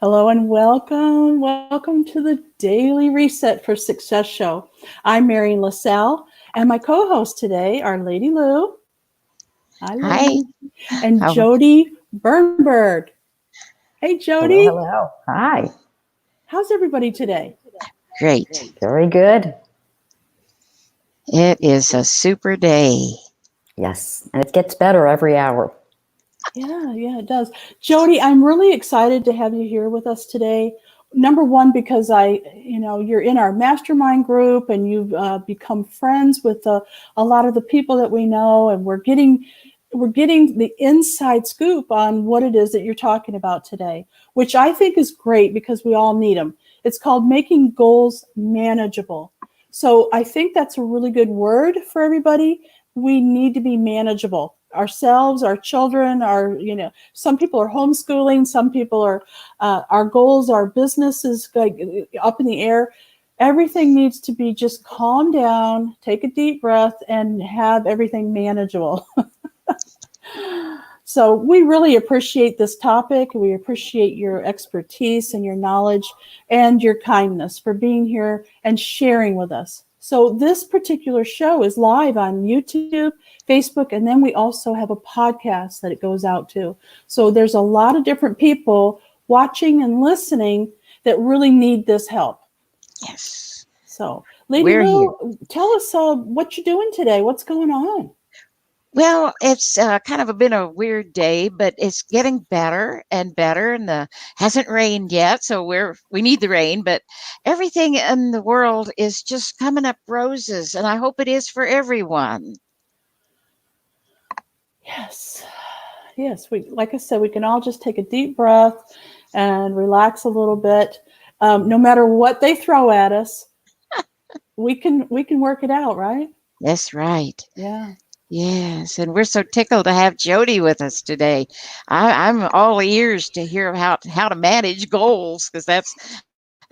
Hello and welcome. Welcome to the Daily Reset for Success show. I'm Mary LaSalle, and my co-hosts today are Lady Lou. Hi, Hi. Lady. And How? Jody Birnberg. Hey, Hello, Jody. hello. Hi. How's everybody today? Great. Very good. It is a super day. Yes, and it gets better every hour. Yeah, it does. Jody, I'm really excited to have you here with us today. Number one, because you're in our mastermind group and you've become friends with a lot of the people that we know, and we're getting the inside scoop on what it is that you're talking about today, which I think is great because we all need them. It's called Making Goals Manageable. So I think that's a really good word for everybody. We need to be manageable ourselves, our children, some people are homeschooling, some people are, our goals, our business is up in the air. Everything needs to be just calm down, take a deep breath, and have everything manageable. So we really appreciate this topic. We appreciate your expertise and your knowledge and your kindness for being here and sharing with us. So this particular show is live on YouTube, Facebook, and then we also have a podcast that it goes out to. So there's a lot of different people watching and listening that really need this help. Yes. So, Lady We're Lou, here. tell us what you're doing today. What's going on? Well, it's kind of been a weird day, but it's getting better and better, and hasn't rained yet, so we need the rain. But everything in the world is just coming up roses, and I hope it is for everyone. Yes. Like I said, we can all just take a deep breath and relax a little bit. No matter what they throw at us, we can work it out, right? That's right. Yeah. Yes, and we're so tickled to have Jody with us today. I'm all ears to hear how to manage goals, because that's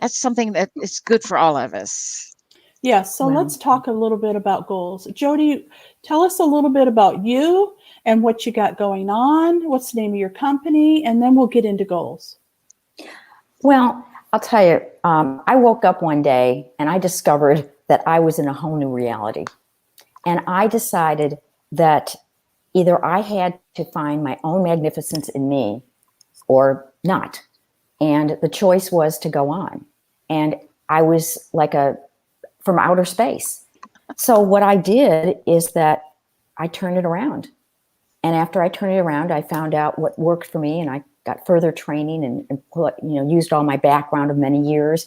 something that is good for all of us. Yeah. So Well, let's talk a little bit about goals. Jody, tell us a little bit about you and what you got going on. What's the name of your company? And then we'll get into goals. well, I'll tell you, I woke up one day and I discovered that I was in a whole new reality. And I decided that either I had to find my own magnificence in me or not. And the choice was to go on. And I was from outer space. So what I did is that I turned it around. And after I turned it around, I found out what worked for me, and I got further training and used all my background of many years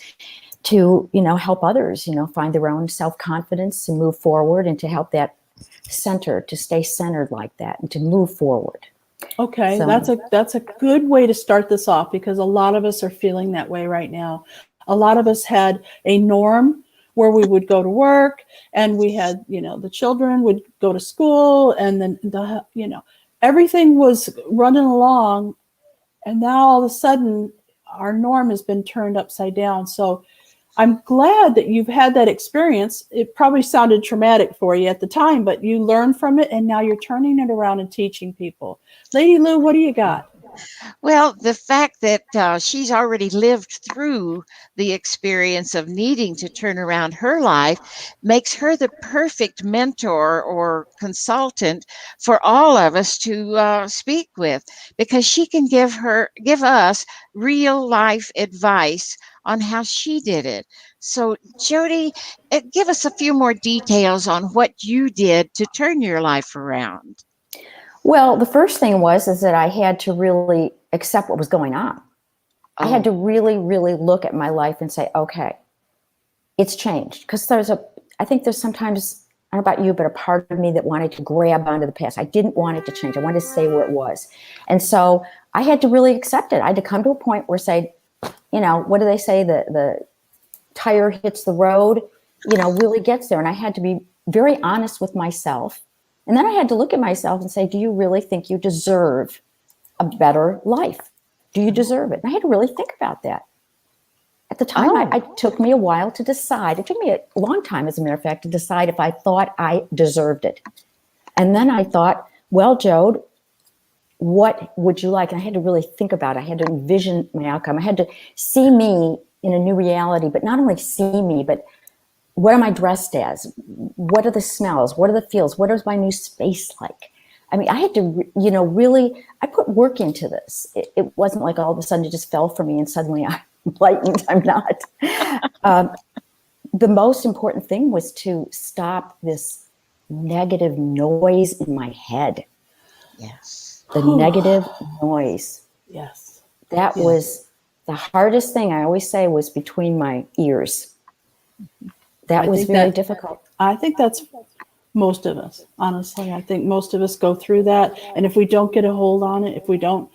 to, help others, find their own self-confidence to move forward and to help that center to stay centered like that and to move forward. Okay, So that's a good way to start this off, because a lot of us are feeling that way right now. A lot of us had a norm where we would go to work, and we had, the children would go to school, and then everything was running along, and now all of a sudden our norm has been turned upside down. So I'm glad that you've had that experience. It probably sounded traumatic for you at the time, but you learned from it, and now you're turning it around and teaching people. Lady Lou, what do you got? Well, the fact that she's already lived through the experience of needing to turn around her life makes her the perfect mentor or consultant for all of us to speak with, because she can give us real life advice on how she did it. So, Jody, give us a few more details on what you did to turn your life around. well, the first thing is that I had to really accept what was going on. I had to really, really look at my life and say, okay, it's changed. Because I think there's sometimes, I don't know about you, but a part of me that wanted to grab onto the past. I didn't want it to change. I wanted to stay where it was. And so I had to really accept it. I had to come to a point where say, what do they say? The tire hits the road, really gets there. And I had to be very honest with myself. And then I had to look at myself and say, do you really think you deserve a better life? Do you deserve it? And I had to really think about that. At the time, it took me a while to decide. It took me a long time, as a matter of fact, to decide if I thought I deserved it. And then I thought, well, Jode, what would you like? And I had to really think about it. I had to envision my outcome. I had to see me in a new reality, but not only see me, but what am I dressed as? What are the smells? What are the feels? What is my new space like? I mean, I had to, really, I put work into this. It wasn't like all of a sudden it just fell for me and suddenly I'm enlightened. I'm not. The most important thing was to stop this negative noise in my head. Yes. The negative noise. Yes. That was the hardest thing, I always say, was between my ears. That was very difficult. I think that's most of us, honestly. I think most of us go through that. And if we don't get a hold on it, if we don't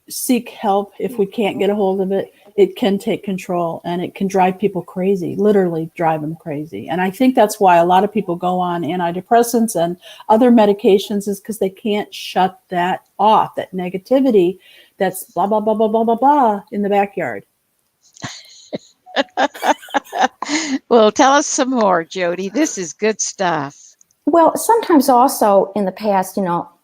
seek help, if we can't get a hold of it, it can take control and it can drive people crazy, literally drive them crazy. And I think that's why a lot of people go on antidepressants and other medications, is because they can't shut that off, that negativity that's blah, blah, blah, blah, blah, blah, blah in the backyard. Well, tell us some more, Jody. This is good stuff. Well, sometimes also in the past,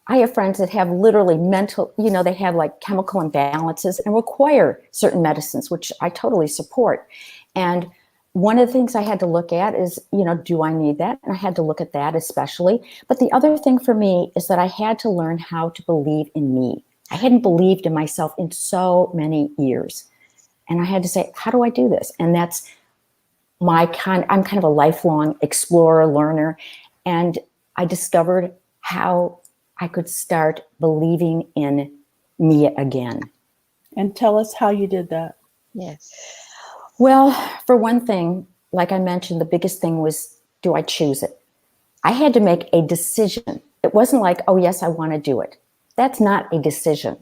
I have friends that have literally mental, they have like chemical imbalances and require certain medicines, which I totally support. And one of the things I had to look at is, do I need that? And I had to look at that especially. But the other thing for me is that I had to learn how to believe in me. I hadn't believed in myself in so many years. And I had to say, how do I do this? And that's I'm kind of a lifelong explorer, learner. And I discovered how I could start believing in me again. And tell us how you did that. Yes. Well, for one thing, like I mentioned, the biggest thing was, do I choose it? I had to make a decision. It wasn't like, oh, yes, I want to do it. That's not a decision.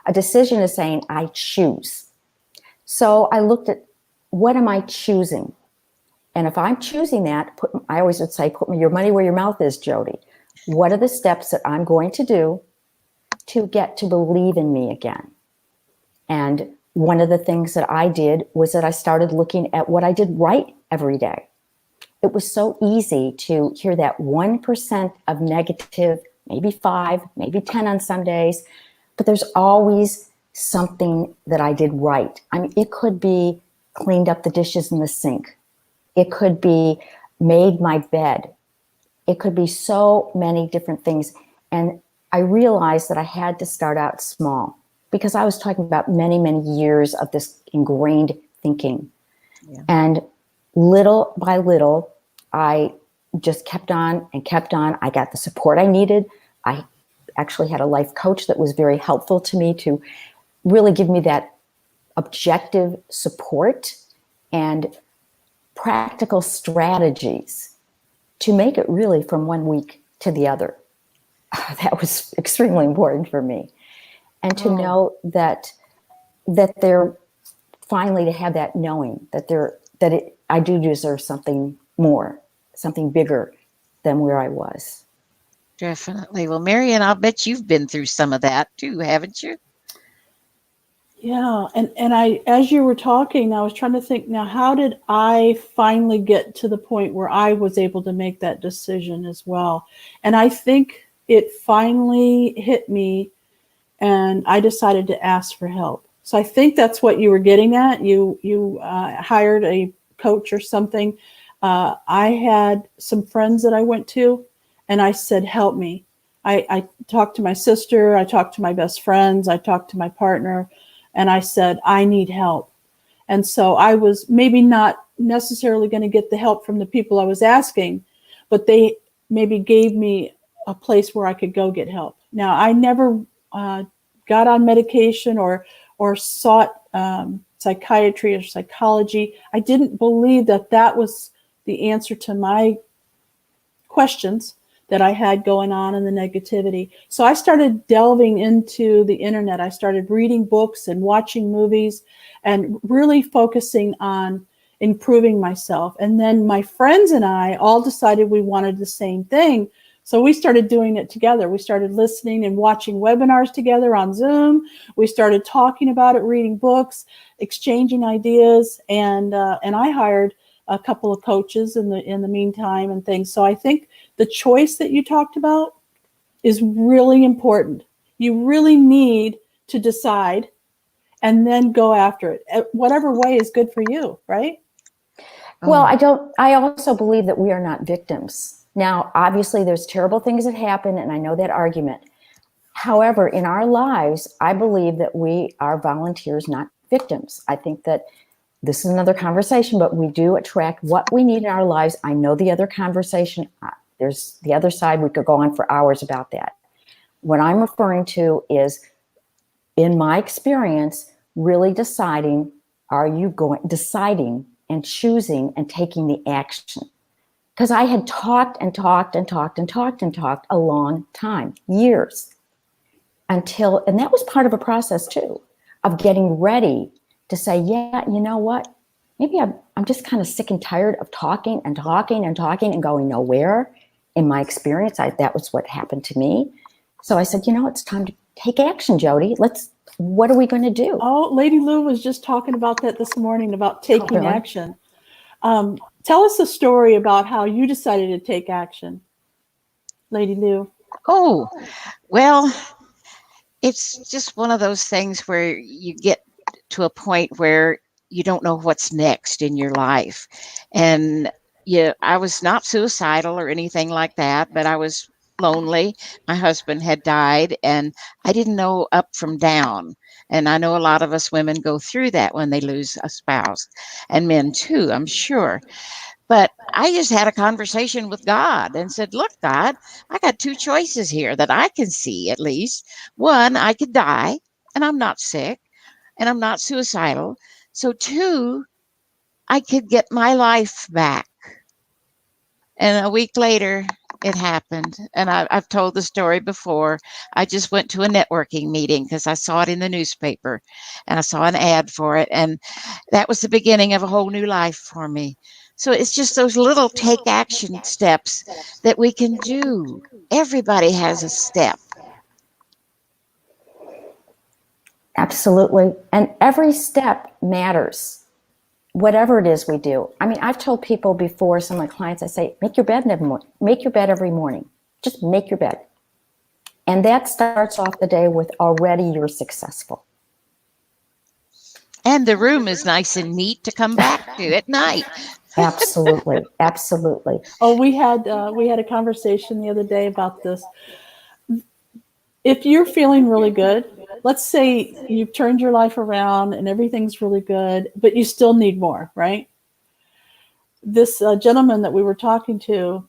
A decision is saying, I choose. So I looked at, what am I choosing? And if I'm choosing that, I always would say, put your money where your mouth is, Jody. What are the steps that I'm going to do to get to believe in me again? And one of the things that I did was that I started looking at what I did right every day. It was so easy to hear that 1% of negative, maybe 5, maybe 10 on some days, but there's always something that I did right. I mean, it could be cleaned up the dishes in the sink. It could be made my bed. It could be so many different things. And I realized that I had to start out small, because I was talking about many, many years of this ingrained thinking. Yeah. And little by little, I just kept on and kept on. I got the support I needed. I actually had a life coach that was very helpful to me to really give me that objective support and practical strategies to make it really from one week to the other. That was extremely important for me. And to know that they're finally, to have that knowing that I do deserve something more, something bigger than where I was. Definitely. Well, Marian, I'll bet you've been through some of that too, haven't you? Yeah. And I, as you were talking, I was trying to think, now, how did I finally get to the point where I was able to make that decision as well? And I think it finally hit me, and I decided to ask for help. So I think that's what you were getting at. You hired a coach or something. I had some friends that I went to, and I said, help me. I talked to my sister. I talked to my best friends. I talked to my partner, and I said, I need help. And so I was maybe not necessarily going to get the help from the people I was asking, but they maybe gave me a place where I could go get help. Now, I never got on medication or sought psychiatry or psychology. I didn't believe that was the answer to my questions that I had going on in the negativity. So I started delving into the internet. I started reading books and watching movies and really focusing on improving myself. And then my friends and I all decided we wanted the same thing. So we started doing it together. We started listening and watching webinars together on Zoom. We started talking about it, reading books, exchanging ideas, and I hired a couple of coaches in the meantime and things. So I think the choice that you talked about is really important. You really need to decide and then go after it. Whatever way is good for you, right? Well, I also believe that we are not victims. Now, obviously there's terrible things that happen, and I know that argument. However, in our lives, I believe that we are volunteers, not victims. I think that this is another conversation, but we do attract what we need in our lives. I know the other conversation, there's the other side. We could go on for hours about that. What I'm referring to is, in my experience, really deciding, deciding and choosing and taking the action. Because I had talked and talked and talked and talked and talked a long time, years, until, and that was part of a process too, of getting ready to say, yeah, you know what? Maybe I'm just kind of sick and tired of talking and talking and talking and going nowhere. In my experience, that was what happened to me. So I said, it's time to take action, Jody. What are we going to do? Oh, Lady Lou was just talking about that this morning, about taking really? action. Tell us a story about how you decided to take action, Lady Lou. Oh, well, it's just one of those things where you get to a point where you don't know what's next in your life. And I was not suicidal or anything like that, but I was lonely. My husband had died, and I didn't know up from down. And I know a lot of us women go through that when they lose a spouse, and men too, I'm sure. But I just had a conversation with God and said, look, God, I got two choices here that I can see, at least. One, I could die, and I'm not sick, and I'm not suicidal. So two, I could get my life back. And a week later, it happened. And I've told the story before. I just went to a networking meeting because I saw it in the newspaper, and I saw an ad for it. And that was the beginning of a whole new life for me. So it's just those little take action steps that we can do. Everybody has a step. Absolutely. And every step matters, whatever it is we do. I mean, I've told people before, some of my clients, I say, make your bed every morning. Just make your bed. And that starts off the day with already you're successful. And the room is nice and neat to come back to at night. Absolutely. Absolutely. Oh, we had a conversation the other day about this. If you're feeling really good, let's say you've turned your life around and everything's really good, but you still need more, right? This gentleman that we were talking to,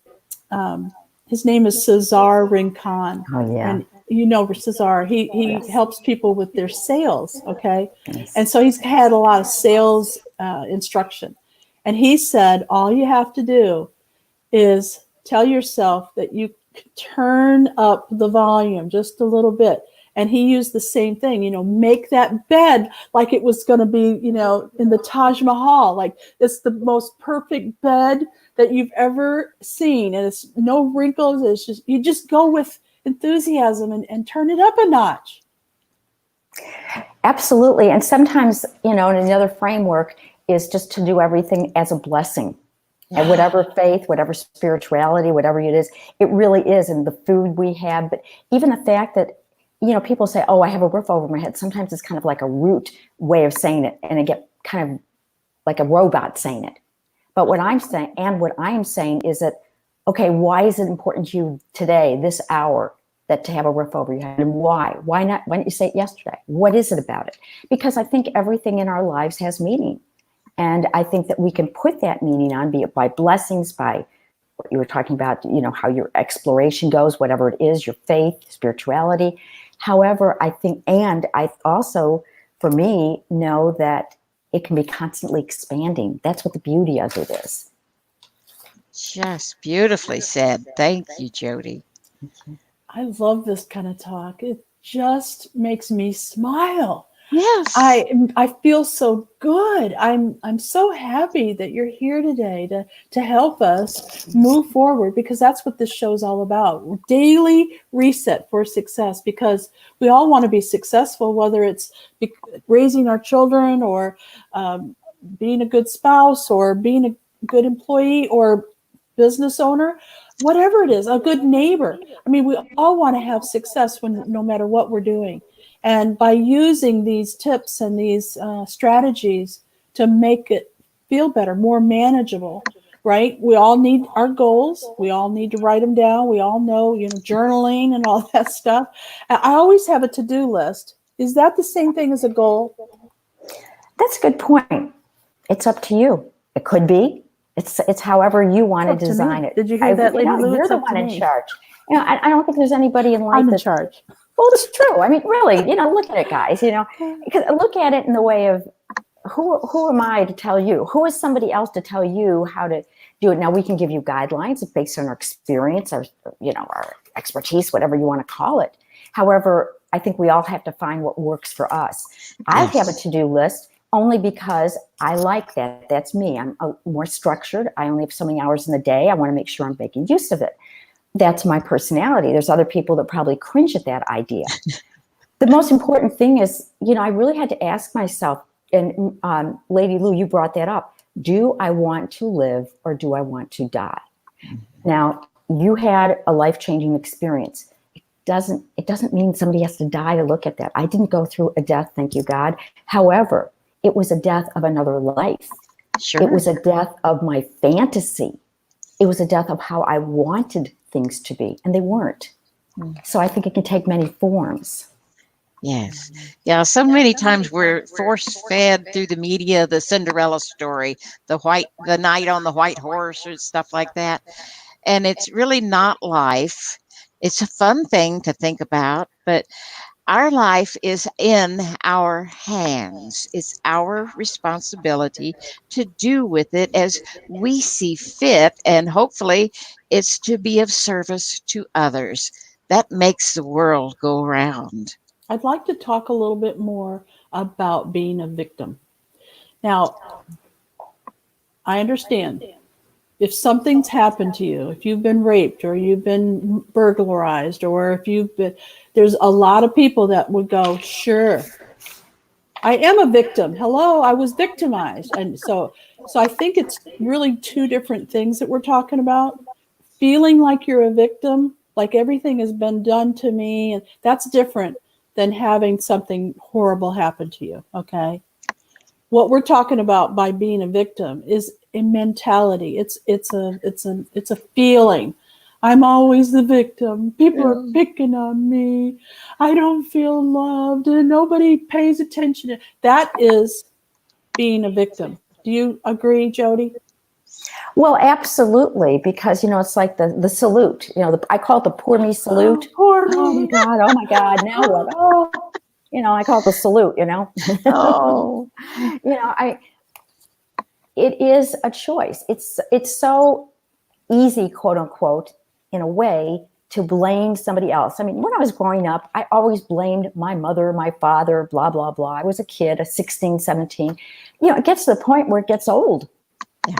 his name is Cesar Rincon. Oh, yeah. And you know Cesar, he Yes. helps people with their sales, okay? Yes. And so he's had a lot of sales instruction. And he said, all you have to do is tell yourself that you turn up the volume just a little bit. And he used the same thing, make that bed like it was going to be, in the Taj Mahal, like it's the most perfect bed that you've ever seen. And it's no wrinkles. It's just, you just go with enthusiasm and turn it up a notch. Absolutely. And sometimes, in another framework is just to do everything as a blessing. And whatever faith, whatever spirituality, whatever it is, it really is. And the food we have, but even the fact that, people say, oh, I have a roof over my head. Sometimes it's kind of like a root way of saying it. And I get kind of like a robot saying it. But what I'm saying, and what I am saying is that, okay, why is it important to you today, this hour, that to have a roof over your head? And why? Why not? Why didn't you say it yesterday? What is it about it? Because I think everything in our lives has meaning. And I think that we can put that meaning on, be it by blessings, by what you were talking about, how your exploration goes, whatever it is, your faith, spirituality. However, I think, and I also, for me, know that it can be constantly expanding. That's what the beauty of it is. Just beautifully said. Thank you, Jody. I love this kind of talk. It just makes me smile. Yes. I feel so good. I'm so happy that you're here today to help us move forward, because that's what this show is all about. Daily reset for success, because we all want to be successful, whether it's raising our children or being a good spouse or being a good employee or business owner. whatever it is, a good neighbor. I mean, we all want to have success no matter what we're doing. And by using these tips and these strategies to make it feel better, more manageable, right? We all need our goals. We all need to write them down. We all know, journaling and all that stuff. I always have a to-do list. Is that the same thing as a goal? That's a good point. It's up to you. It could be. It's however you want to design it. Did you hear that, Lady Lou? You're the one in charge. I don't think there's anybody in life I'm in charge. Well, it's true. I mean, really, look at it, guys. Because look at it in the way of who am I to tell you? Who is somebody else to tell you how to do it? Now, we can give you guidelines based on our experience, our expertise, whatever you want to call it. However, I think we all have to find what works for us. I have a to-do list only because I like that. That's me. I'm more structured. I only have so many hours in the day. I want to make sure I'm making use of it. That's my personality. There's other people that probably cringe at that idea. The most important thing is, I really had to ask myself, and Lady Lou, you brought that up. Do I want to live or do I want to die? Now, you had a life-changing experience. It doesn't mean somebody has to die to look at that. I didn't go through a death, thank you, God. However, it was a death of another life. Sure. It was a death of my fantasy. It was a death of how I wanted things to be, and they weren't. So I think it can take many forms. Yes. Yeah. So many times we're force-fed through the media, the Cinderella story, the knight on the white horse or stuff like that. And it's really not life. It's a fun thing to think about, but our life is in our hands. It's our responsibility to do with it as we see fit, and hopefully it's to be of service to others. That makes the world go round. I'd like to talk a little bit more about being a victim. Now, I understand if something's happened to you, if you've been raped or you've been burglarized, or if there's a lot of people that would go, sure, I am a victim. Hello, I was victimized. And so I think it's really two different things that we're talking about. Feeling like you're a victim, like everything has been done to me, and that's different than having something horrible happen to you, okay? What we're talking about by being a victim is a mentality. It's a feeling. I'm always the victim. People are picking on me. I don't feel loved, and nobody pays attention. That is being a victim. Do you agree, Jody? Well, absolutely, because it's like the salute. I call it the poor me salute. Poor me. Oh my God, now what? Oh, I call it the salute. Oh, it is a choice. It's so easy, quote unquote, in a way, to blame somebody else. I mean, when I was growing up, I always blamed my mother, my father, blah, blah, blah. I was a kid, 16, 17. It gets to the point where it gets old. Yeah.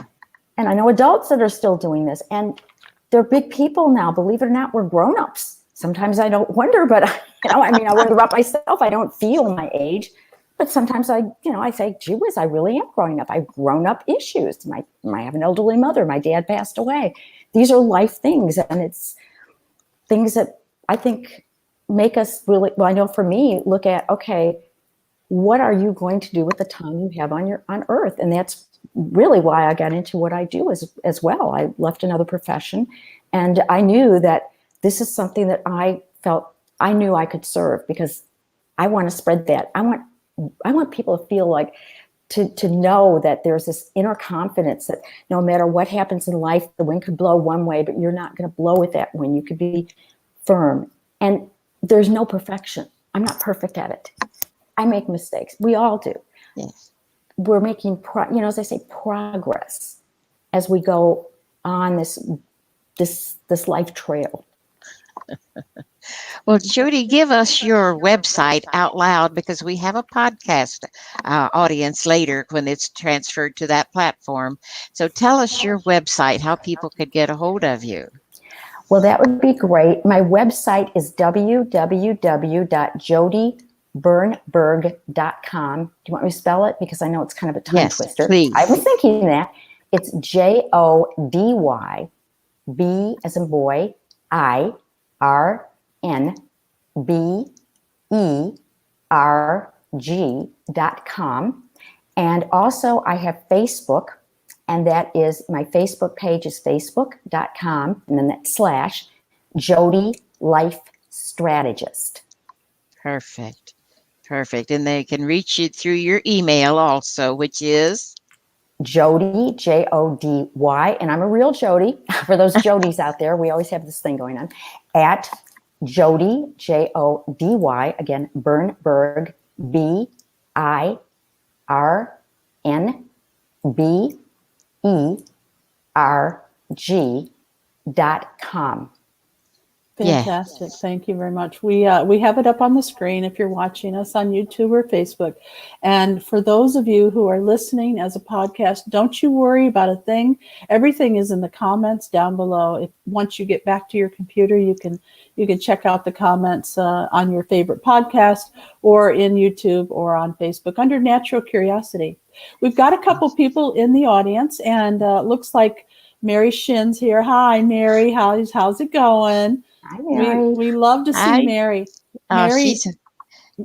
And I know adults that are still doing this, and they're big people now. Believe it or not, we're grown-ups. Sometimes I don't wonder, but I wonder about myself. I don't feel my age, but sometimes I say, gee whiz, I really am growing up. I've grown up issues. I have an elderly mother. My dad passed away. These are life things, and it's things that I think make us really, well, I know for me, look at, okay, what are you going to do with the time you have on earth? And that's really why I got into what I do as well. I left another profession, and I knew that this is something that I felt I knew I could serve, because I want to spread that. I want people to feel like, to know that there's this inner confidence that no matter what happens in life, the wind could blow one way, but you're not going to blow with that wind. You could be firm. And there's no perfection. I'm not perfect at it. I make mistakes. We all do. Yes. We're making, as I say, progress as we go on this life trail. Well, Jody, give us your website out loud, because we have a podcast audience later when it's transferred to that platform. So tell us your website, how people could get a hold of you. Well, that would be great. My website is www.jodybirnberg.com. Do you want me to spell it? Because I know it's kind of a tongue twister. Please. I was thinking that. It's JODY B as in boy, I, R, N, B, E, R, G.com. And also I have Facebook, and that is, my Facebook page is facebook.com, and then that / Jody Life Strategist. Perfect. Perfect. And they can reach you through your email also, which is Jody, Jody, and I'm a real Jody. For those Jodys out there, we always have this thing going on. At Jody, Jody, again, Birnberg, BIRNBERG.com. Fantastic. Yes. Thank you very much. We have it up on the screen if you're watching us on YouTube or Facebook. And for those of you who are listening as a podcast, don't you worry about a thing. Everything is in the comments down below. If once you get back to your computer, you can check out the comments on your favorite podcast or in YouTube or on Facebook under Natural Curiosity. We've got a couple people in the audience, and looks like Mary Shin's here. Hi, Mary. How's it going? Hi, Mary. We love to see Hi. Mary.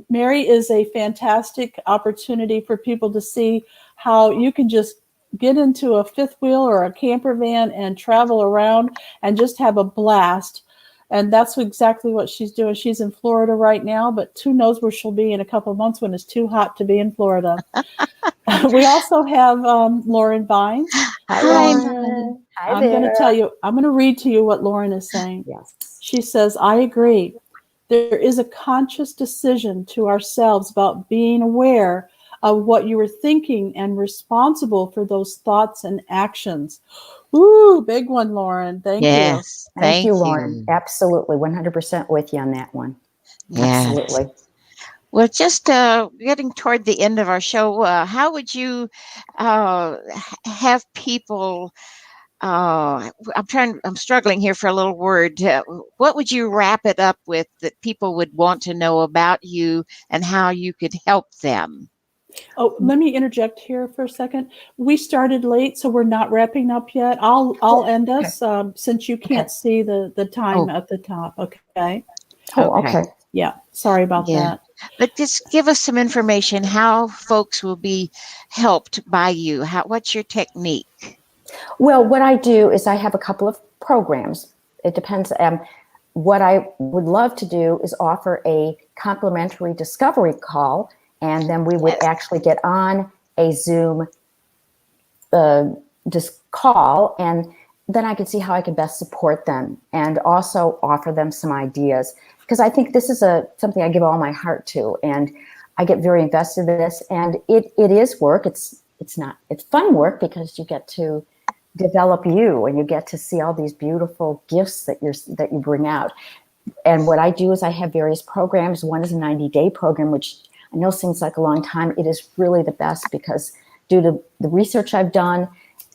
Mary is a fantastic opportunity for people to see how you can just get into a fifth wheel or a camper van and travel around and just have a blast. And that's exactly what she's doing. She's in Florida right now, but who knows where she'll be in a couple of months when it's too hot to be in Florida. We also have Lauren Vines. Hi, Lauren. I'm going to tell you, I'm going to read to you what Lauren is saying. Yes. She says, I agree. There is a conscious decision to ourselves about being aware of what you are thinking and responsible for those thoughts and actions. Ooh, big one, Lauren. Thank you. Yes. Thank you, Lauren. Absolutely. 100% with you on that one. Yes. Absolutely. Well, just getting toward the end of our show, how would you have people, I'm struggling here for a little word. What would you wrap it up with that people would want to know about you and how you could help them? Oh, let me interject here for a second. We started late, so we're not wrapping up yet. I'll end us since you can't see the time at the top. Okay. Oh, okay. Yeah. Sorry about that. But just give us some information how folks will be helped by you. What's your technique? Well, what I do is I have a couple of programs. It depends. What I would love to do is offer a complimentary discovery call, and then we would actually get on a Zoom call, and then I could see how I could best support them and also offer them some ideas. Because I think this is something I give all my heart to, and I get very invested in this. And it is work. It's fun work because you get to develop you, and you get to see all these beautiful gifts that you bring out. And what I do is I have various programs. One is a 90-day program, which I know seems like a long time. It is really the best because due to the research I've done,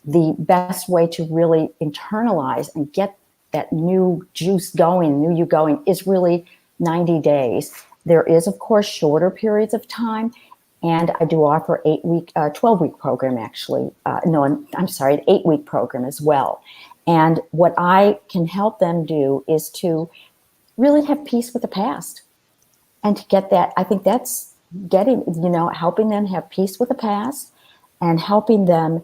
the best way to really internalize and get that new juice going, new you going, is really 90 days. There is, of course, shorter periods of time, and I do offer 12-week program actually. No, I'm sorry, an 8-week program as well. And what I can help them do is to really have peace with the past, and to get that. I think that's helping them have peace with the past, and helping them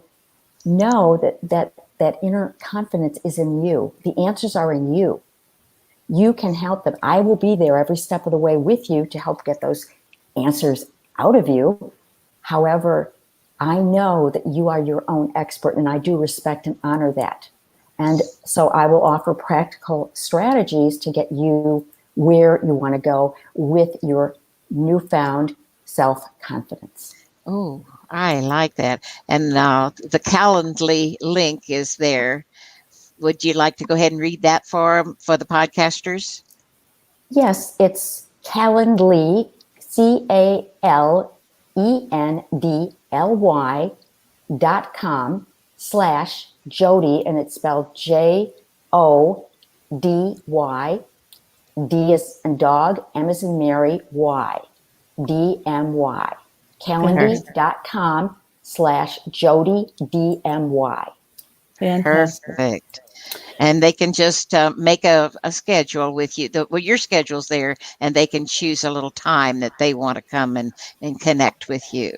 know that inner confidence is in you. The answers are in you. You can help them. I will be there every step of the way with you to help get those answers out of you. However, I know that you are your own expert, and I do respect and honor that. And so I will offer practical strategies to get you where you want to go with your newfound self-confidence. Oh, I like that. And the Calendly link is there. Would you like to go ahead and read that for the podcasters? Yes, it's Calendly, CALENDLY.com/Jody, and it's spelled JODY. D is in dog, M is in Mary, Y, DMY. Calendly.com/Jody DMY. Fantastic. Perfect. And they can just make a schedule with you. Your schedule's there, and they can choose a little time that they want to come and connect with you.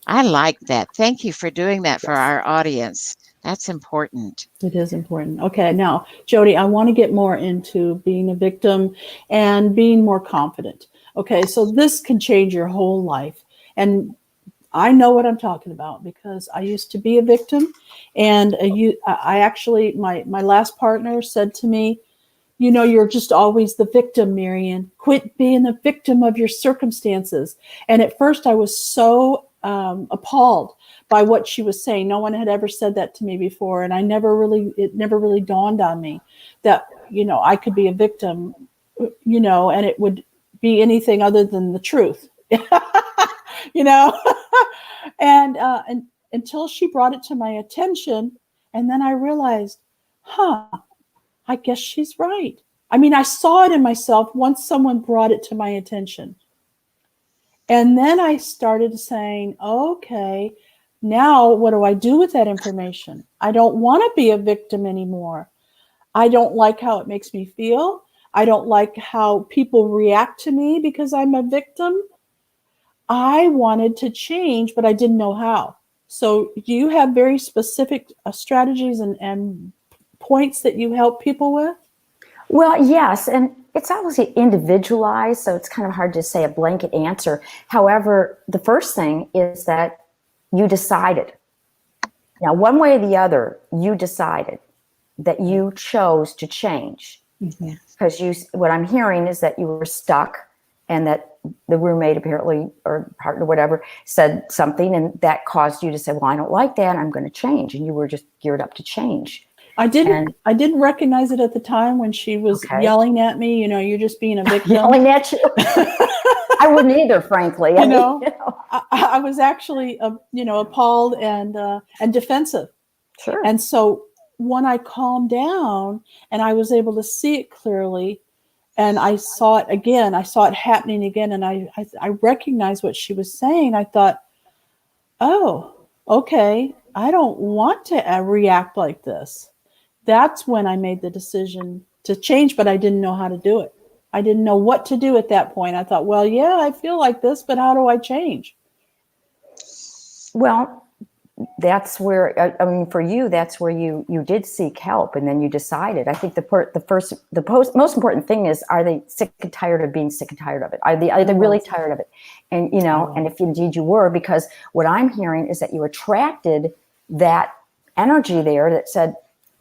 I like that. Thank you for doing that for our audience. That's important. It is important. Okay, now, Jody, I want to get more into being a victim and being more confident. Okay, so this can change your whole life. And I know what I'm talking about because I used to be a victim. And I actually, my last partner said to me, you're just always the victim, Marian. Quit being the victim of your circumstances. And at first I was so appalled by what she was saying. No one had ever said that to me before. And it never really dawned on me that, I could be a victim, and it would be anything other than the truth, and until she brought it to my attention. And then I realized, I guess she's right. I mean, I saw it in myself once someone brought it to my attention. And then I started saying, okay, now what do I do with that information? I don't want to be a victim anymore. I don't like how it makes me feel. I don't like how people react to me because I'm a victim. I wanted to change, but I didn't know how. So you have very specific strategies and points that you help people with? Well, yes. And it's obviously individualized, so it's kind of hard to say a blanket answer. However, the first thing is that you decided. Now, one way or the other, you decided that you chose to change. Because what I'm hearing is that you were stuck and that the roommate apparently, or partner, whatever, said something, and that caused you to say, well, I don't like that, I'm going to change. And you were just geared up to change. I didn't recognize it at the time when she was yelling at me, you're just being a victim. Yelling at you? I wouldn't either, frankly. I was actually, appalled and defensive. Sure. And so when I calmed down and I was able to see it clearly, and I saw it again, I saw it happening again, and I recognized what she was saying. I thought, oh, okay, I don't want to react like this. That's when I made the decision to change, but I didn't know how to do it. I didn't know what to do at that point. I thought, well, yeah, I feel like this, but how do I change? Well, that's where, for you, that's where you did seek help, and then you decided. I think the most important thing is, are they sick and tired of being sick and tired of it? Are they really tired of it? And, and if indeed you were, because what I'm hearing is that you attracted that energy there that said,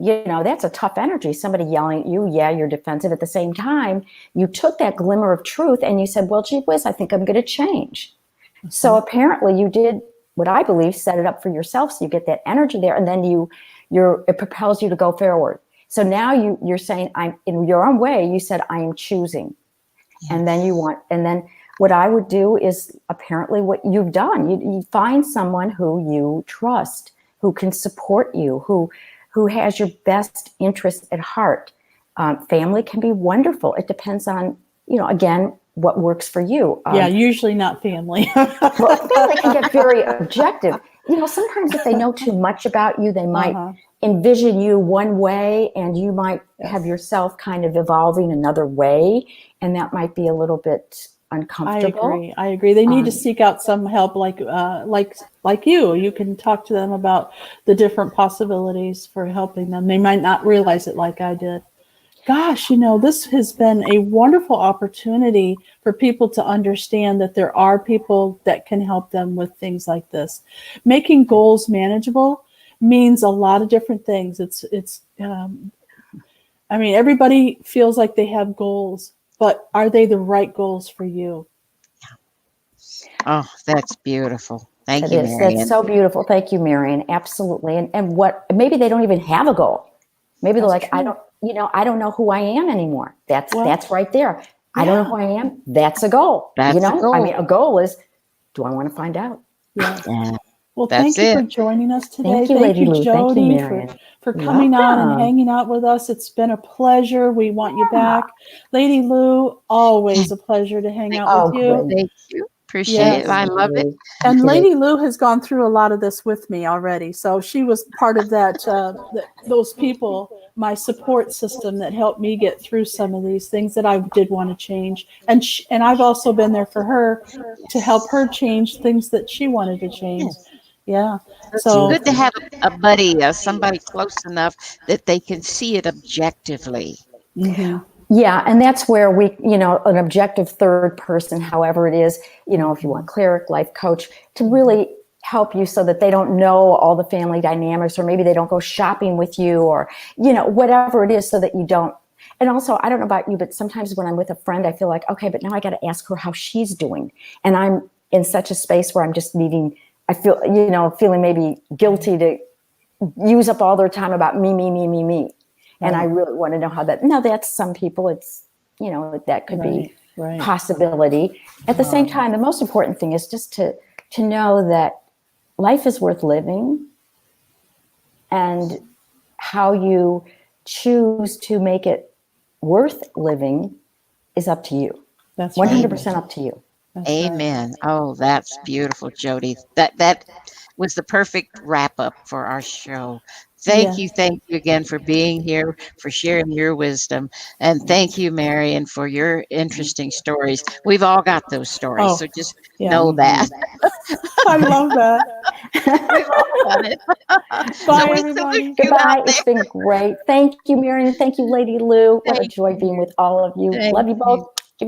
that's a tough energy. Somebody yelling at you, yeah, you're defensive. At the same time, you took that glimmer of truth and you said, well, gee whiz, I think I'm going to change. Mm-hmm. So apparently you did what I believe, set it up for yourself. So you get that energy there, and then it propels you to go forward. So now you're saying, I'm in your own way. You said, I am choosing. Yes. And then what I would do is apparently what you've done. You find someone who you trust, who can support you, who has your best interest at heart. Family can be wonderful. It depends on, again, what works for you. Usually not family. Well, family can get very objective. Sometimes if they know too much about you, they might envision you one way, and you might have yourself kind of evolving another way, and that might be a little bit uncomfortable. I agree. They need to seek out some help, like you. You can talk to them about the different possibilities for helping them. They might not realize it like I did. Gosh, this has been a wonderful opportunity for people to understand that there are people that can help them with things like this. Making goals manageable means a lot of different things. Everybody feels like they have goals, but are they the right goals for you? Oh, that's beautiful. Thank you, Marian. That's so beautiful. Thank you, Marian. Absolutely. And maybe they don't even have a goal. Maybe they're like, true. I don't know who I am anymore. That's right there. Yeah. I don't know who I am. That's a goal. That's a goal. A goal is, do I want to find out? Yeah. Well, thank you for joining us today. Thank you, Jody, for coming on and hanging out with us. It's been a pleasure. We want you back. Lady Lou, always a pleasure to hang out with you. Thank you. Appreciate it. I love it. And Lady Lou has gone through a lot of this with me already. So she was part of that, those people, my support system that helped me get through some of these things that I did want to change. And I've also been there for her to help her change things that she wanted to change. Yes. Yeah. It's So good to have a buddy, somebody close enough that they can see it objectively. mhm. Yeah, and that's where we, an objective third person, however it is, if you want cleric, life coach, to really help you so that they don't know all the family dynamics, or maybe they don't go shopping with you, or, whatever it is, so that you don't. And also, I don't know about you, but sometimes when I'm with a friend, I feel like, okay, but now I got to ask her how she's doing. And I'm in such a space where I'm just needing, I feel, feeling maybe guilty to use up all their time about me, me, me, me, me. And I really want to know how that. Now, that's some people. It's that could be possibility. At the same time, the most important thing is just to know that life is worth living, and how you choose to make it worth living is up to you. That's 100% up to you. That's Amen. Oh, that's beautiful, Jody. That was the perfect wrap up for our show. Thank you again for being here, for sharing your wisdom, and thank you, Marion, for your interesting stories. We've all got those stories, so just know that. I love that. We've all done it. Bye, So we everybody. salute you Goodbye. out It's there. been great. Thank you, Marion. Thank you, Lady Lou. What a Thank joy being with all of you. Thank Love you both.